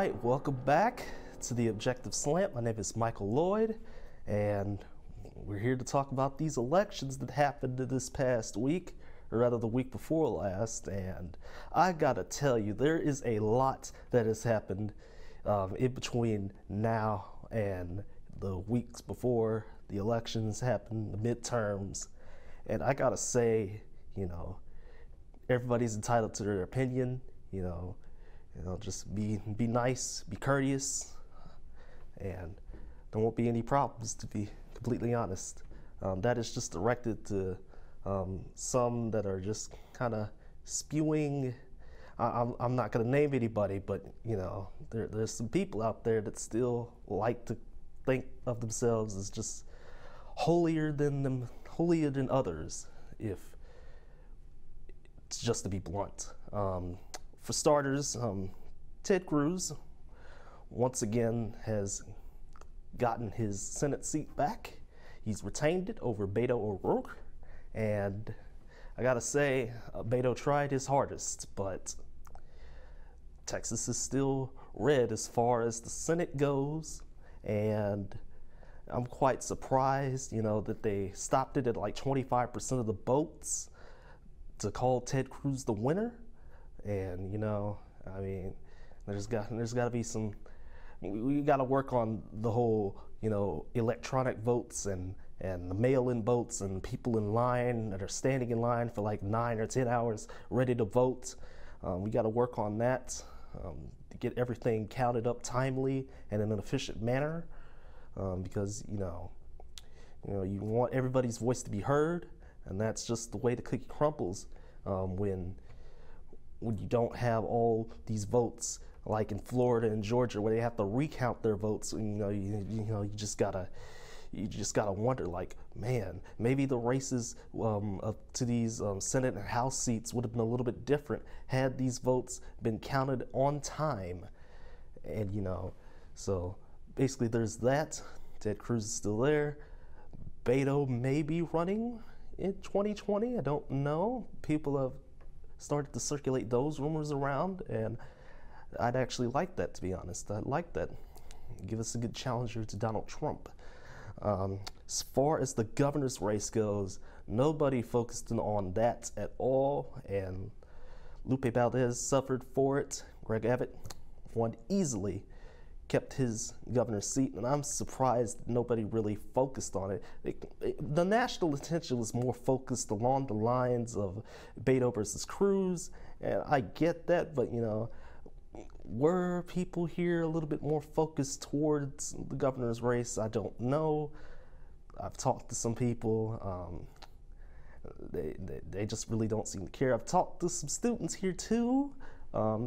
right, welcome back to the Objective Slant. My name is Michael Lloyd, and we're here to talk about these elections that happened this past week, or rather the week before last. And I gotta tell you, there is a lot that has happened in between now and the weeks before the elections happened, the midterms. And I gotta say, everybody's entitled to their opinion. Just be nice, be courteous, and there won't be any problems, to be completely honest. That is just directed to some that are just kind of spewing. I'm not going to name anybody, but there's some people out there that still like to think of themselves as just holier than others, if it's just to be blunt. For starters, Ted Cruz once again has gotten his Senate seat back. He's retained it over Beto O'Rourke, and I gotta say, Beto tried his hardest, but Texas is still red as far as the Senate goes, and I'm quite surprised, that they stopped it at like 25% of the votes to call Ted Cruz the winner. And there's got to be some. We got to work on the whole, electronic votes and the mail-in votes and people in line that are standing in line for like 9 or 10 hours ready to vote. We got to work on that to get everything counted up timely and in an efficient manner, because you want everybody's voice to be heard, and that's just the way the cookie crumbles when you don't have all these votes, like in Florida and Georgia, where they have to recount their votes. You just gotta wonder, like, man, maybe the races to these Senate and House seats would have been a little bit different had these votes been counted on time. And so basically there's that. Ted Cruz is still there. Beto may be running in 2020. I don't know. People have started to circulate those rumors around, and I'd actually like that, to be honest. I'd like that. Give us a good challenger to Donald Trump. As far as the governor's race goes, nobody focused on that at all, and Lupe Valdez suffered for it. Greg Abbott won easily, kept his governor's seat, and I'm surprised nobody really focused on it. The national attention was more focused along the lines of Beto versus Cruz, and I get that, but were people here a little bit more focused towards the governor's race? I don't know. I've talked to some people. They just really don't seem to care. I've talked to some students here too.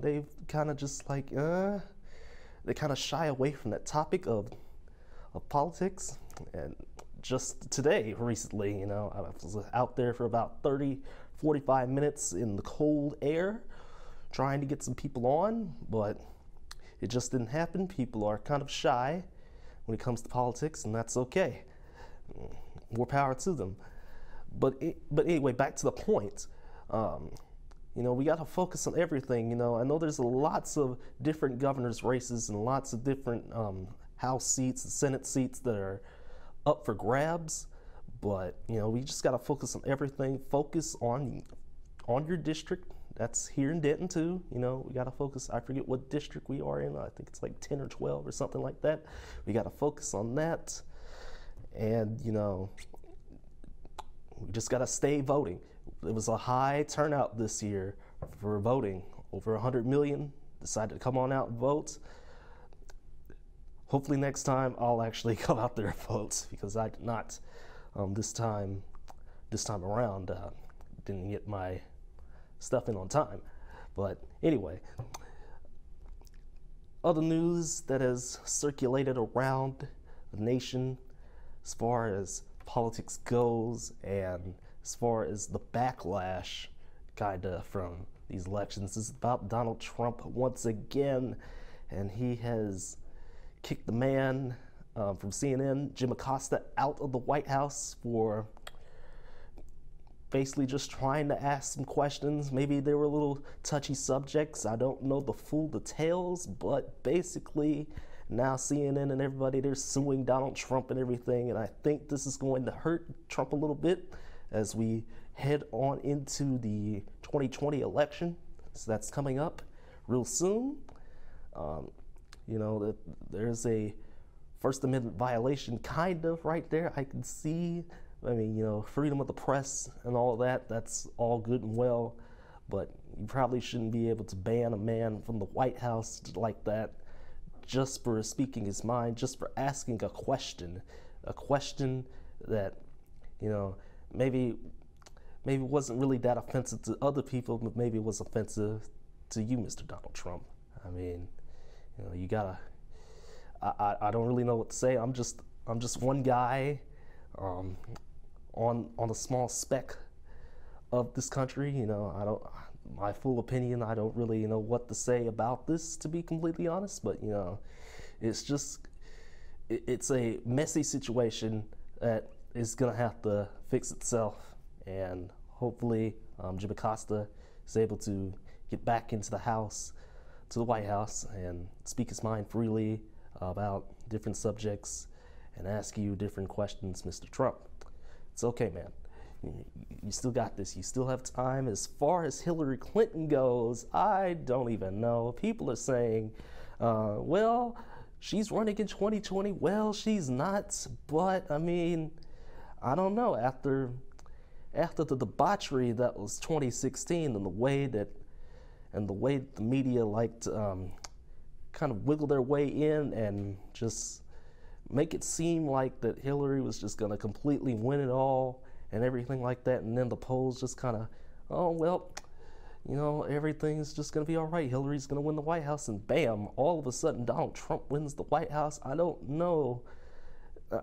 They've kind of just like, they kind of shy away from that topic of politics. And just today, recently, I was out there for about 45 minutes in the cold air trying to get some people on, but it just didn't happen. People are kind of shy when it comes to politics, and that's okay. More power to them. But anyway, back to the point. We got to focus on everything. I know there's lots of different governor's races and lots of different House seats and Senate seats that are up for grabs, but we just got to focus on everything. Focus on your district. That's here in Denton too. We got to focus. I forget what district we are in. I think it's like 10 or 12 or something like that. We got to focus on that, and we just got to stay voting. It was a high turnout this year for voting. Over 100 million decided to come on out and vote. Hopefully next time I'll actually come out there and vote, because I did not this time around. Didn't get my stuff in on time. But anyway, other news that has circulated around the nation as far as politics goes, and as far as the backlash kinda from these elections, is about Donald Trump once again, and he has kicked the man from CNN, Jim Acosta, out of the White House for basically just trying to ask some questions. Maybe they were a little touchy subjects. I don't know the full details, but basically now CNN and everybody, they're suing Donald Trump and everything. And I think this is going to hurt Trump a little bit as we head on into the 2020 election. So that's coming up real soon. You know, that there's a First Amendment violation kind of right there. I can see, I mean, you know, freedom of the press and all of that, that's all good and well, but you probably shouldn't be able to ban a man from the White House like that just for speaking his mind, just for asking a question that, you know, maybe wasn't really that offensive to other people, but maybe it was offensive to you, Mr. Donald Trump. I mean, you know, you gotta, I don't really know what to say. I'm just one guy on a small speck of this country. You know, my full opinion, I don't really know what to say about this, to be completely honest, but you know, it's a messy situation that is gonna have to fix itself, and hopefully Jim Acosta is able to get back into the White House and speak his mind freely about different subjects and ask you different questions, Mr. Trump. It's okay, man. You still got this. You still have time. As far as Hillary Clinton goes, I don't even know. People are saying, well, she's running in 2020. Well, she's not. But, I mean, I don't know. After the debauchery that was 2016 and the way the media liked kind of wiggle their way in and just make it seem like that Hillary was just going to completely win it all and everything like that, and then the polls just kind of, oh, well, you know, everything's just going to be all right. Hillary's going to win the White House, and bam, all of a sudden Donald Trump wins the White House. I don't know.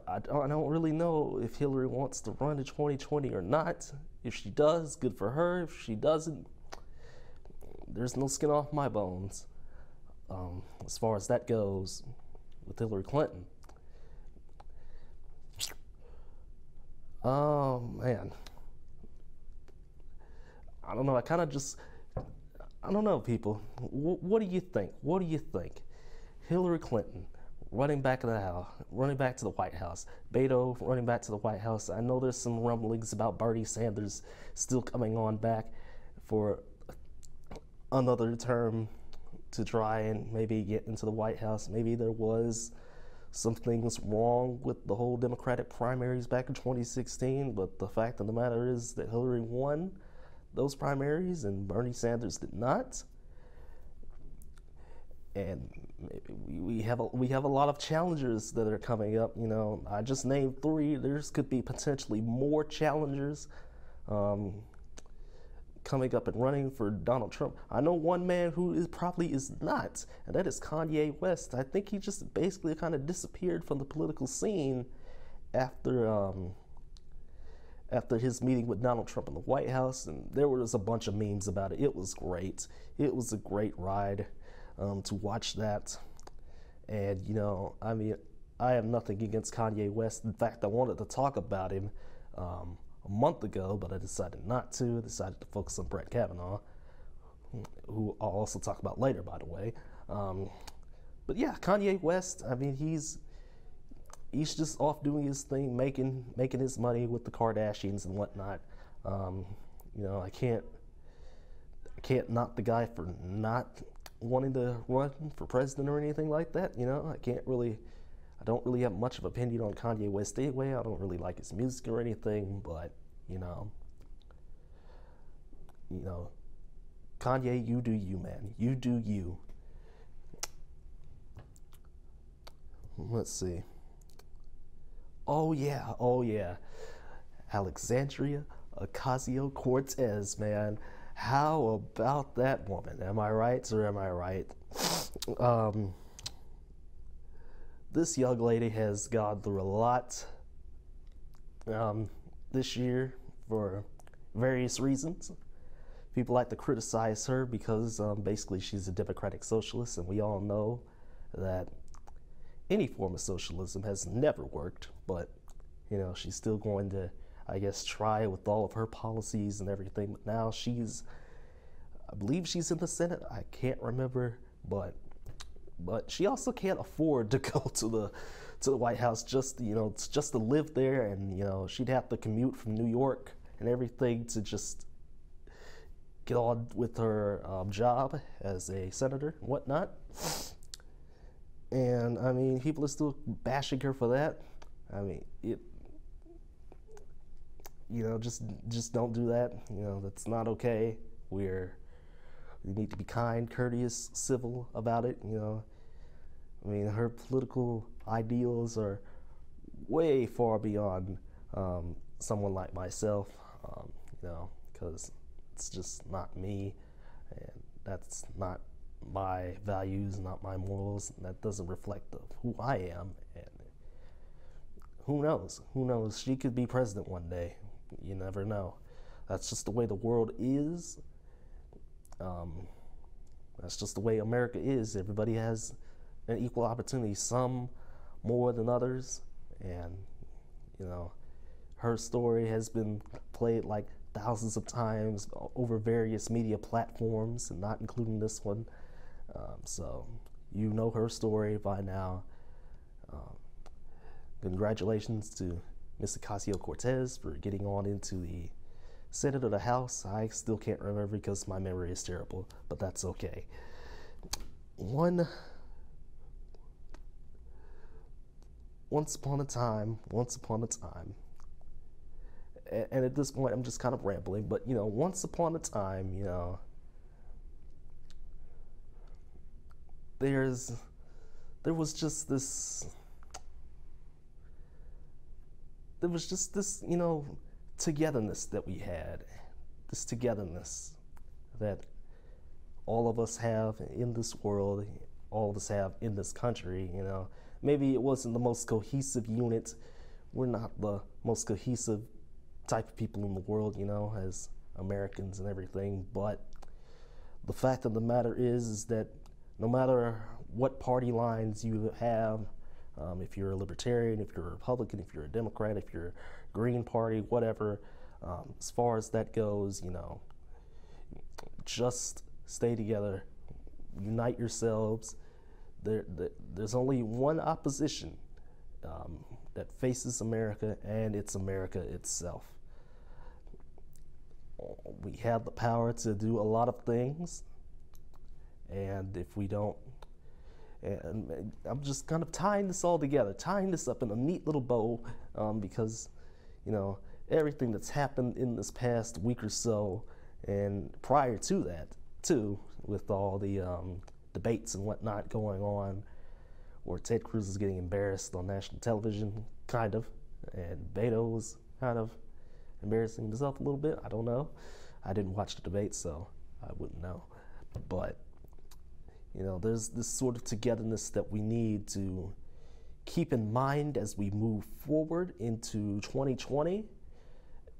I don't really know if Hillary wants to run in 2020 or not. If she does, good for her. If she doesn't, there's no skin off my bones as far as that goes with Hillary Clinton. Oh, man. I don't know. I don't know, people. What do you think? What do you think? Hillary Clinton running back to the White House. Beto running back to the White House. I know there's some rumblings about Bernie Sanders still coming on back for another term to try and maybe get into the White House. Maybe there was some things wrong with the whole Democratic primaries back in 2016, but the fact of the matter is that Hillary won those primaries and Bernie Sanders did not. And we have a lot of challengers that are coming up. You know, I just named 3. There's could be potentially more challengers coming up and running for Donald Trump. I know one man who probably is not, and that is Kanye West. I think he just basically kind of disappeared from the political scene after his meeting with Donald Trump in the White House, and there was a bunch of memes about it. It was great. It was a great ride to watch that. And, you know, I mean, I have nothing against Kanye West. In fact, I wanted to talk about him a month ago, but I decided not to. I decided to focus on Brett Kavanaugh, who I'll also talk about later, by the way. But yeah, Kanye West, I mean, he's just off doing his thing, making his money with the Kardashians and whatnot. You know, I can't knock the guy for not wanting to run for president or anything like that. You know, I don't really have much of an opinion on Kanye West anyway. I don't really like his music or anything, but you know, Kanye, you do you, man. You do you. Let's see. Oh yeah. Alexandria Ocasio-Cortez, man. How about that woman? Am I right or am I right? This young lady has gone through a lot this year for various reasons. People like to criticize her because basically she's a democratic socialist, and we all know that any form of socialism has never worked, but you know, she's still going to, I guess, try with all of her policies and everything. But now I believe she's in the Senate. I can't remember, but she also can't afford to go to the White House just to live there, and she'd have to commute from New York and everything to just get on with her job as a senator and whatnot. And I mean, people are still bashing her for that. I mean, just don't do that. That's not okay. We need to be kind, courteous, civil about it. I mean, her political ideals are way far beyond someone like myself. Because it's just not me, and that's not my values, not my morals, and that doesn't reflect who I am. And who knows, she could be president one day. You never know. That's just the way the world is. That's just the way America is. Everybody has an equal opportunity, some more than others, and her story has been played like thousands of times over various media platforms, and not including this one. So her story by now. Congratulations to Ms. Ocasio-Cortez for getting on into the Senate or the House. I still can't remember because my memory is terrible, but that's okay. Once upon a time, and at this point I'm just kind of rambling, but once upon a time, there was just this togetherness that we had, this togetherness that all of us have in this world, all of us have in this country. Maybe it wasn't the most cohesive unit. We're not the most cohesive type of people in the world, as Americans and everything, but the fact of the matter is that no matter what party lines you have, if you're a libertarian, if you're a Republican, if you're a Democrat, if you're a Green Party, whatever, as far as that goes, just stay together, unite yourselves. There's only one opposition that faces America, and it's America itself. We have the power to do a lot of things, and if we don't, and I'm just kind of tying this all together, tying this up in a neat little bow, because everything that's happened in this past week or so, and prior to that too, with all the debates and whatnot going on, where Ted Cruz is getting embarrassed on national television, kind of, and Beto was kind of embarrassing himself a little bit. I don't know. I didn't watch the debate, so I wouldn't know. But there's this sort of togetherness that we need to keep in mind as we move forward into 2020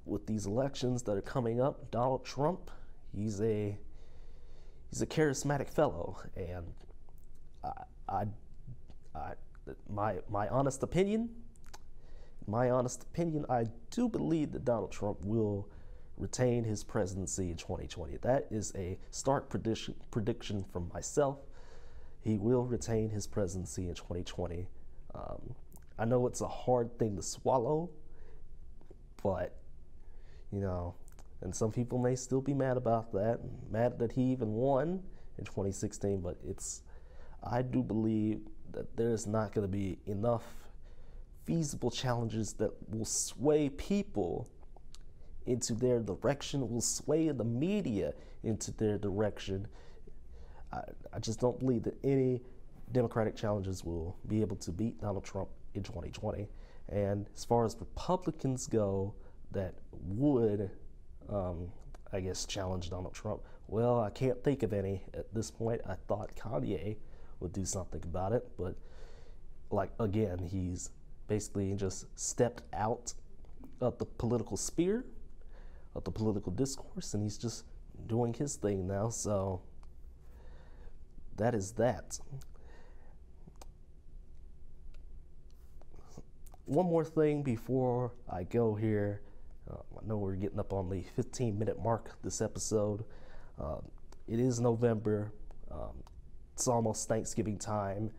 with these elections that are coming up. Donald Trump, he's a charismatic fellow, and my honest opinion, I do believe that Donald Trump will retain his presidency in 2020. That is a stark prediction from myself. He will retain his presidency in 2020. I know it's a hard thing to swallow, but and some people may still be mad about that, mad that he even won in 2016, but I do believe that there's not going to be enough feasible challenges that will sway people into their direction, will sway the media into their direction. I just don't believe that any Democratic challenges will be able to beat Donald Trump in 2020. And as far as Republicans go that would, challenge Donald Trump, well, I can't think of any at this point. I thought Kanye would do something about it, but again, he's basically just stepped out of the political sphere, of the political discourse, and he's just doing his thing now. So that is that. One more thing before I go here. I know we're getting up on the 15-minute mark this episode. It is November. It's almost Thanksgiving time,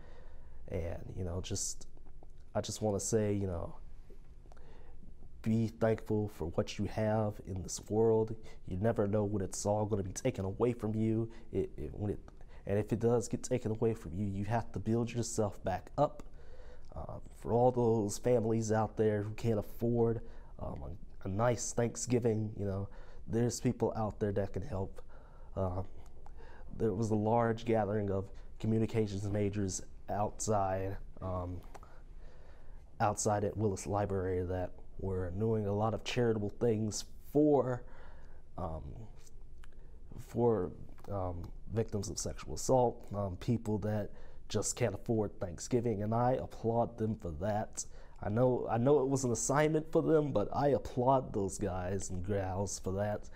and I just want to say, be thankful for what you have in this world. You never know when it's all going to be taken away from you. And if it does get taken away from you, you have to build yourself back up. For all those families out there who can't afford a nice Thanksgiving, there's people out there that can help. There was a large gathering of communications majors outside at Willis Library that were doing a lot of charitable things for victims of sexual assault, people that just can't afford Thanksgiving, and I applaud them for that. I know it was an assignment for them, but I applaud those guys and gals for that.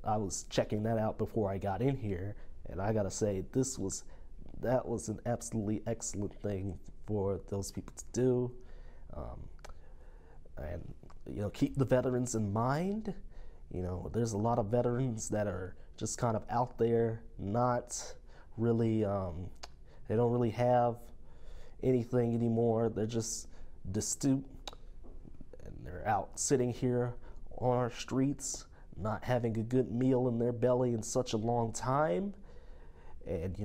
I was checking that out before I got in here, and I gotta say, that was an absolutely excellent thing for those people to do. And keep the veterans in mind. There's a lot of veterans that are just kind of out there, not really, they don't really have anything anymore. They're just destitute, and they're out sitting here on our streets, not having a good meal in their belly in such a long time. And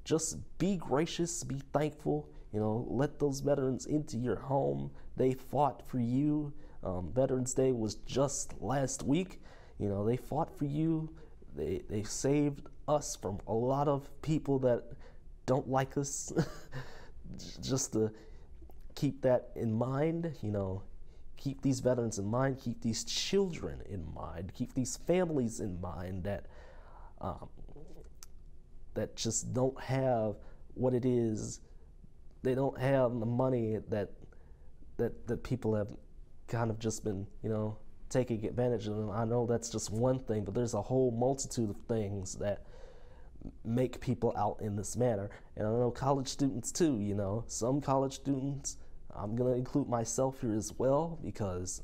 just be gracious, be thankful. Let those veterans into your home. They fought for you. Veterans Day was just last week. They fought for you. They saved us from a lot of people that don't like us. Just to keep that in mind, keep these veterans in mind, keep these children in mind, keep these families in mind that just don't have what it is. They don't have the money that people have kind of just been, taking advantage of them. I know that's just one thing, but there's a whole multitude of things that make people out in this manner. And I know college students too, some college students, I'm going to include myself here as well, because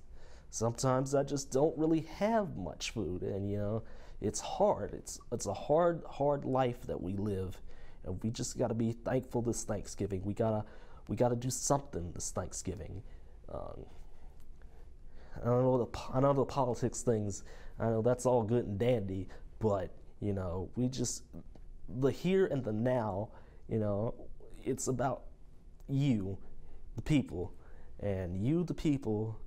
sometimes I just don't really have much food, and it's hard. It's a hard life that we live, and we just got to be thankful this Thanksgiving. We gotta do something this Thanksgiving. I know the politics things. I know that's all good and dandy, but the here and the now. It's about you, the people, and you, the people,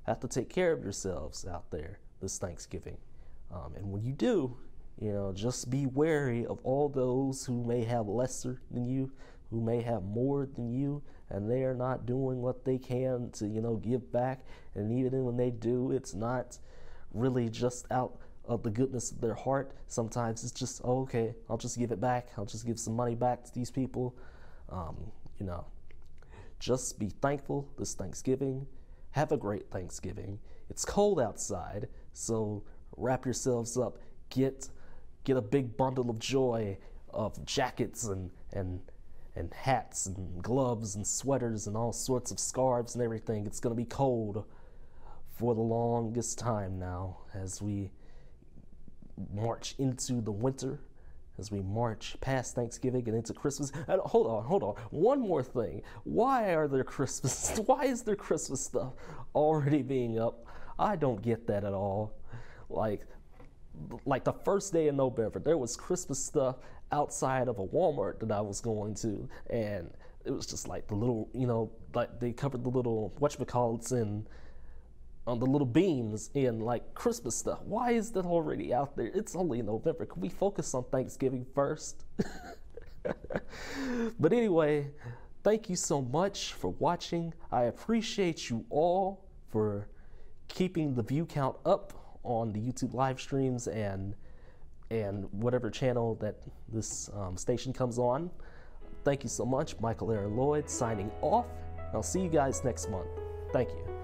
have to take care of yourselves out there this Thanksgiving. And when you do, just be wary of all those who may have lesser than you, who may have more than you, and they are not doing what they can to, give back. And even when they do, it's not really just out of the goodness of their heart. Sometimes it's just, oh, okay, I'll just give it back. I'll just give some money back to these people. Just be thankful this Thanksgiving. Have a great Thanksgiving. It's cold outside, so wrap yourselves up. Get a big bundle of joy of jackets and hats and gloves and sweaters and all sorts of scarves and everything. It's going to be cold for the longest time now as we march into the winter, as we march past Thanksgiving and into Christmas. And hold on. One more thing. Why is there Christmas stuff already being up? I don't get that at all. Like the first day in November, there was Christmas stuff outside of a Walmart that I was going to, and it was just like the little, like they covered the little whatchamacallits in on the little beams in like Christmas stuff. Why is that already out there? It's only November. Can we focus on Thanksgiving first? But anyway, thank you so much for watching. I appreciate you all for keeping the view count up on the YouTube live streams and whatever channel that this station comes on. Thank you so much. Michael Aaron Lloyd signing off. I'll see you guys next month. Thank you.